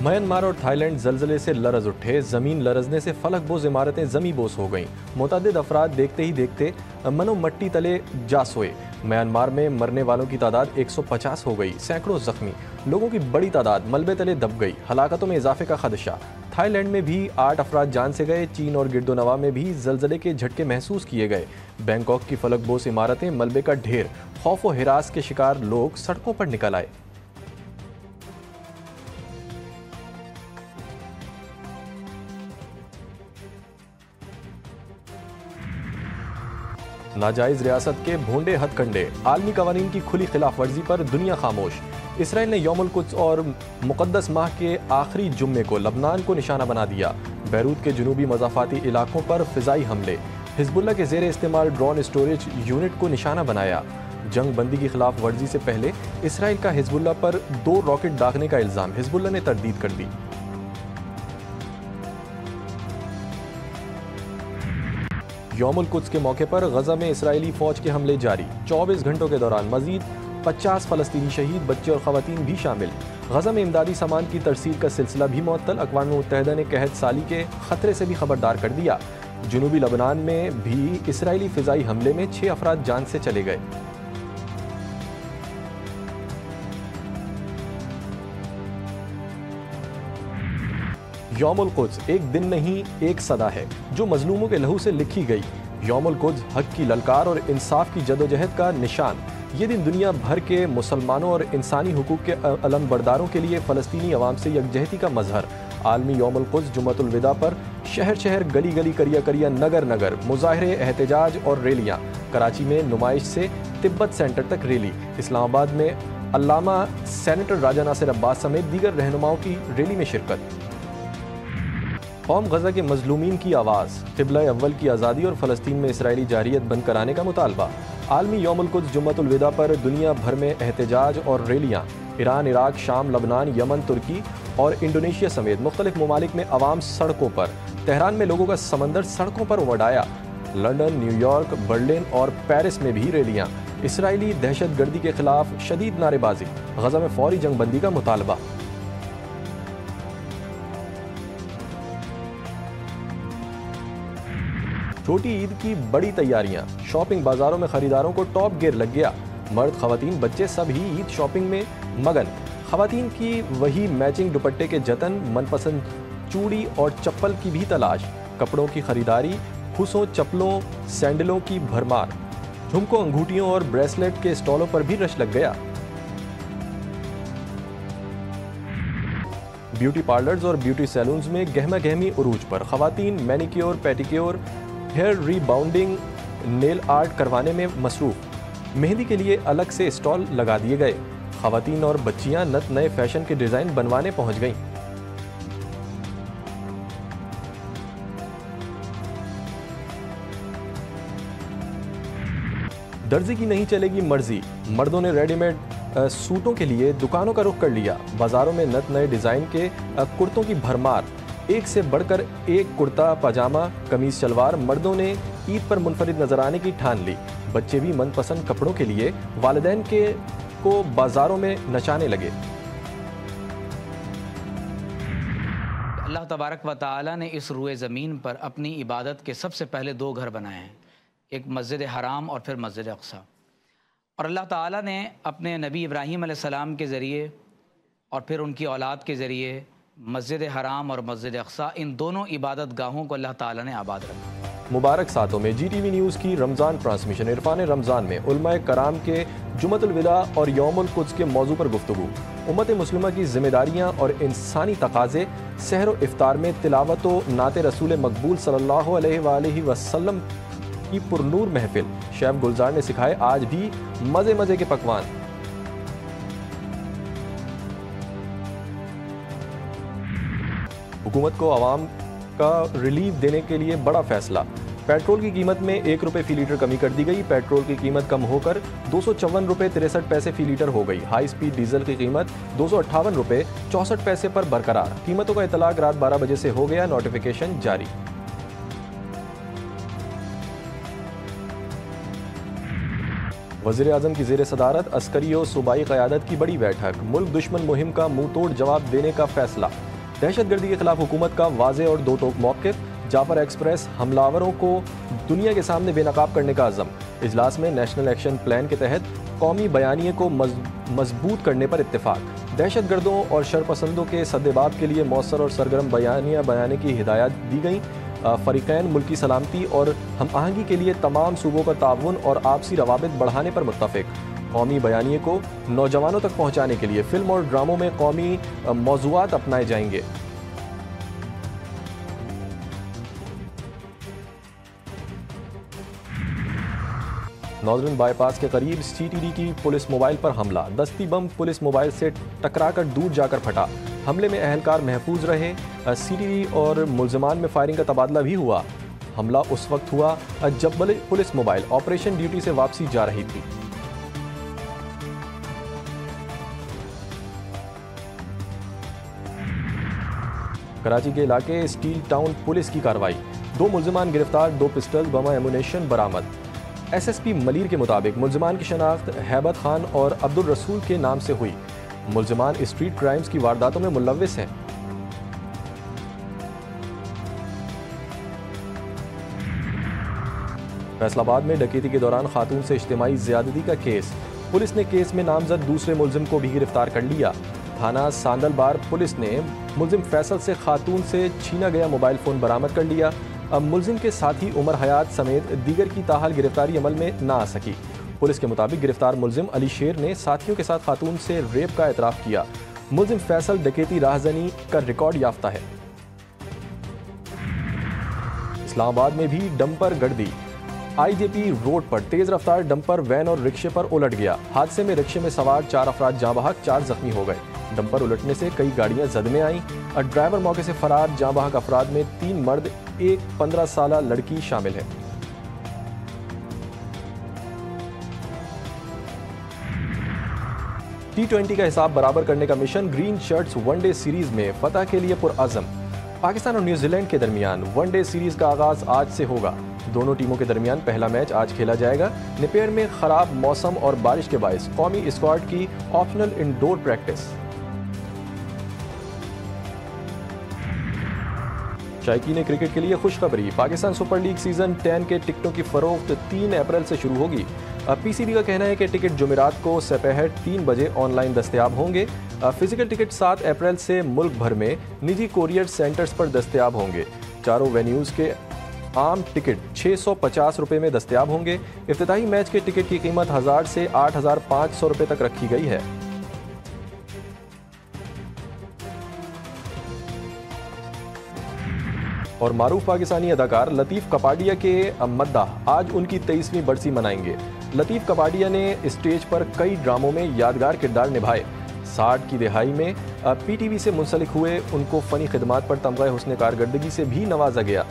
Myanmar और Thailand जलजले से लरज उठे। जमीन लरजने से फलक बोझ इमारतें जमी बोस हो गईं। मुतअद्दिद अफराद देखते ही देखते मनो मट्टी तले जा सोए। म्यांमार में मरने वालों की तादाद 150 हो गई। सैकड़ों जख्मी, लोगों की बड़ी तादाद मलबे तले दब गई। हलाकतों में इजाफे का खदशा। थाईलैंड में भी 8 अफराद जान से गए। चीन और गिरदोनवा में भी जलजले के झटके महसूस किए गए। बैंकॉक की फलक बोस इमारतें, मलबे का ढेर। खौफ व हिरास के शिकार लोग सड़कों पर निकल आए। नाजायज रियासत के भोंडे हथकंडे। आलमी कवानीन की खुली खिलाफ वर्जी पर दुनिया खामोश। इसराइल ने यौमुल कुद्स और मुक़द्दस माह के आखिरी जुम्मे को लबनान को निशाना बना दिया। बैरूत के जुनूबी मज़ाफ़ाती इलाकों पर फ़िज़ाई हमले। हिज़्बुल्लाह के ज़ेर इस्तेमाल ड्रोन स्टोरेज यूनिट को निशाना बनाया। जंग बंदी की खिलाफ वर्जी से पहले इसराइल का हिज़्बुल्लाह पर 2 रॉकेट दागने का इल्ज़ाम। हिज़्बुल्लाह ने तरदीद कर दी। यौमुल कुद्स के मौके पर गजा में इसराइली फौज के हमले जारी। 24 घंटों के दौरान मजीद 50 फ़लस्तीनी शहीद, बच्चे और ख़वातीन भी शामिल। गजा में इमदादी सामान की तरसील का सिलसिला भी मुअत्तल। अक़वाम मुत्तहिदा ने कहत साली के खतरे से भी खबरदार कर दिया। जुनूबी लबनान में भी इसराइली फ़िज़ाई हमले में 6 अफराद जान से चले गए। यौमुल कुद्स एक दिन नहीं, एक सदा है जो मजलूमों के लहू से लिखी गई। यौमुल कुद्स हक की ललकार और इंसाफ की जदोजहद का निशान। ये दिन दुनिया भर के मुसलमानों और इंसानी हुकूक के अलमबरदारों के लिए फ़लस्तीनी अवाम से यकजहती का मजहर। आलमी यौमुल कुद्स जुम्मतुल विदा पर शहर शहर, गली गली, करिया करिया, नगर नगर मुजाहरे, एहतजाज और रैलियाँ। कराची में नुमाइश से तिब्बत सेंटर तक रैली। इस्लामाबाद में अल्लामा सेनेटर राजा नासिर अब्बास समेत दीगर रहनुमाओं की रैली में शिरकत। कौम गजा के मजलूमीन की आवाज़। क़िबला अव्वल की आज़ादी और फ़लस्तीन में इसराइली जारियत बंद कराने का मुतालबा। आलमी यौमुल कुद्स जुम्मतुल विदा पर दुनिया भर में एहतजाज और रैलियाँ। ईरान, इराक, शाम, लबनान, यमन, तुर्की और इंडोनेशिया समेत मुख्तलिफ ममालिक में अवाम सड़कों पर। तेहरान में लोगों का समंदर सड़कों पर उमड़ आया। लंदन, न्यूयॉर्क, बर्लिन और पेरिस में भी रैलियाँ। इसराइली दहशत गर्दी के खिलाफ शदीद नारेबाजी। गजा में फौरी जंग बंदी का मुतालबा। छोटी ईद की बड़ी तैयारियां। शॉपिंग बाजारों में खरीदारों को टॉप गियर लग गया। मर्द, खवातीन, बच्चे सब ही ईद शॉपिंग में मगन। खवातीन की वही मैचिंग दुपट्टे के जतन, मनपसंद चूड़ी और चप्पल की भी तलाश। कपड़ों की खरीदारी, खुसों, चप्पलों, सैंडलों की भरमार। झुमकों, अंगूठियों और ब्रेसलेट के स्टॉलों पर भी रश लग गया। ब्यूटी पार्लर्स और ब्यूटी सैलून्स में गहमा गहमी उरूज पर। खवातीन manicure, pedicure, hair rebounding, nail art करवाने में मसरूफ। मेहंदी के लिए अलग से स्टॉल लगा दिए गए। खवातीन और बच्चियां नत नए फैशन के डिज़ाइन बनवाने पहुंच गईं। दर्जी की नहीं चलेगी मर्जी। मर्दों ने रेडीमेड सूटों के लिए दुकानों का रुख कर लिया। बाजारों में नत नए डिज़ाइन के कुर्तों की भरमार। एक से बढ़कर एक कुर्ता, पजामा, कमीज, शलवार। मर्दों ने ईद पर मुनफरिद नजर आने की ठान ली। बच्चे भी मनपसंद कपड़ों के लिए वालिदैन को बाजारों में नचाने लगे। अल्लाह तबारक व तआला ने इस रुए ज़मीन पर अपनी इबादत के सबसे पहले 2 घर बनाए हैं, एक मस्जिद हराम और फिर मस्जिद अक़सा। और अल्लाह ताला ने अपने नबी इब्राहीम अलैहिस्सलाम के ज़रिए और फिर उनकी औलाद के ज़रिए मस्जिद हराम और मस्जिद अक़सा, इन दोनों इबादत गाहों को अल्लाह ताला ने आबाद रखा। मुबारक सातों में GTV न्यूज़ की रमज़ान ट्रांसमिशन। इरफान रमज़ान में उलमाए कराम के जुम्मतुल विदा और यौमुल कुद्स के मौजू पर गुफ्तगू। उम्मत मुस्लिमा की जिम्मेदारियाँ और इंसानी तकाज़े। सहर व इफ्तार में तिलावत व नाते रसूल मकबूल सल्लल्लाहु अलैहि वसल्लम की पुरनूर महफिल। शेफ गुलजार ने सिखाए आज भी मज़े मज़े के पकवान। हुकूमत को आवाम का रिलीफ देने के लिए बड़ा फैसला। पेट्रोल की कीमत में 1 रुपये फ़ी लीटर कमी कर दी गई। पेट्रोल की कीमत कम होकर 254 रुपये 63 पैसे फ़ी लीटर हो गई। हाई स्पीड डीजल की कीमत 258 रुपये 64 पैसे पर बरकरार। कीमतों का इतलाक रात 12 बजे से हो गया। नोटिफिकेशन जारी। वज़ीर आज़म की ज़ेर सदारत अस्करी और सूबाई क़यादत की बड़ी बैठक। मुल्क दुश्मन मुहिम का मुंह तोड़ जवाब देने का फैसला। दहशतगर्दी के खिलाफ हुकूमत का वाज़ेह और दो टोक मौक़िफ़, जाफर एक्सप्रेस हमलावरों को दुनिया के सामने बेनकाब करने का अज़म। इजलास में नेशनल एक्शन प्लान के तहत कौमी बयानिए को मजबूत करने पर इत्तेफाक। दहशतगर्दों और शरपसंदों के सद्देबाब के लिए मौसर और सरगर्म बयानिया बनाने की हिदायत दी गई। फ़रीक़ैन मुल्की सलामती और हम आहंगी के लिए तमाम सूबों का ताउन और आपसी रवाबित बढ़ाने पर मुत्तफ़िक। कौमी बयानिए को नौजवानों तक पहुँचाने के लिए फ़िल्म और ड्रामों में कौमी मौज़ूआत अपनाए जाएंगे। नॉर्दर्न बाईपास के करीब CTD की पुलिस मोबाइल पर हमला। दस्ती बम पुलिस मोबाइल से टकराकर दूर जाकर फटा। हमले में अहलकार महफूज रहे। CTD और मुल्ज़िमान में फायरिंग का तबादला भी हुआ। हमला उस वक्त हुआ जब पुलिस मोबाइल ऑपरेशन ड्यूटी से वापसी जा रही थी। कराची के इलाके स्टील टाउन पुलिस की कार्रवाई। 2 मुल्ज़िमान गिरफ्तार, 2 पिस्टल, बम एमुनेशन बरामद। SSP मलीर के मुताबिक मुल्ज़िमान की शनाख्त हैबत खान और अब्दुल रसूल के नाम से हुई। मुल्ज़िमान स्ट्रीट क्राइम्स की वारदातों में मुलव्विस हैं। फैसलाबाद में डकैती के दौरान खातून से इज्तिमाई ज़्यादती का केस। पुलिस ने केस में नामजद दूसरे मुल्ज़िम को भी गिरफ्तार कर लिया। थाना सांदलबार पुलिस ने मुल्ज़िम फैसल से खातून से छीना गया मोबाइल फ़ोन बरामद कर लिया। अब मुल्ज़िम के साथी उमर हयात समेत दीगर की ताहाल गिरफ्तारी अमल में ना आ सकी। पुलिस के मुताबिक गिरफ्तार मुल्ज़िम अली शेर ने साथियों के साथ खातून से रेप का एतराफ़ किया। मुल्ज़िम फैसल डकैती राहज़नी का रिकॉर्ड याफ्ता है। इस्लामाबाद में भी डंपर गर्दी। IJP रोड पर तेज रफ्तार डंपर वैन और रिक्शे पर उलट गया। हादसे में रिक्शे में सवार 4 अफराद जाँ बहक, 4 जख्मी हो गए। डंपर उलटने से कई गाड़ियां जद में आईं। ड्राइवर मौके से फरार। जाँ बहक अफराद में 3 मर्द, एक 15 साल लड़की शामिल है। T20 का हिसाब बराबर करने का mission. Green shirts one day series में फतह के लिए पुरअज़म। पाकिस्तान और न्यूजीलैंड के दरमियान वनडे सीरीज का आगाज आज से होगा। दोनों टीमों के दरमियान पहला मैच आज खेला जाएगा। नेपियर में खराब मौसम और बारिश के बायस कौमी स्क्वाड की ऑप्शनल इंडोर प्रैक्टिस। शायकीन क्रिकेट के लिए खुशखबरी। पाकिस्तान सुपर लीग सीजन 10 के टिकटों की फरोख्त 3 अप्रैल से शुरू होगी। PCB का कहना है कि टिकट जुमेरात को सपहर 3 बजे ऑनलाइन दस्तयाब होंगे। फिजिकल टिकट 7 अप्रैल से मुल्क भर में निजी कोरियर सेंटर्स पर दस्तयाब होंगे। चारों वेन्यूज़ के आम टिकट 650 रुपये में दस्तयाब होंगे। इफ्तिताही मैच के टिकट की कीमत 1000 से 8500 रुपये तक रखी गई है। और मारूफ पाकिस्तानी अदाकार लतीफ़ कपाडिया के मद्दाह आज उनकी 23वीं बरसी मनाएंगे। लतीफ़ कपाडिया ने स्टेज पर कई ड्रामों में यादगार किरदार निभाए। 60 की दिहाई में PTV से मुंसलिक हुए उनको फ़नी खिदमात पर तमग़ा हुस्न कारकर्दगी से भी नवाजा गया।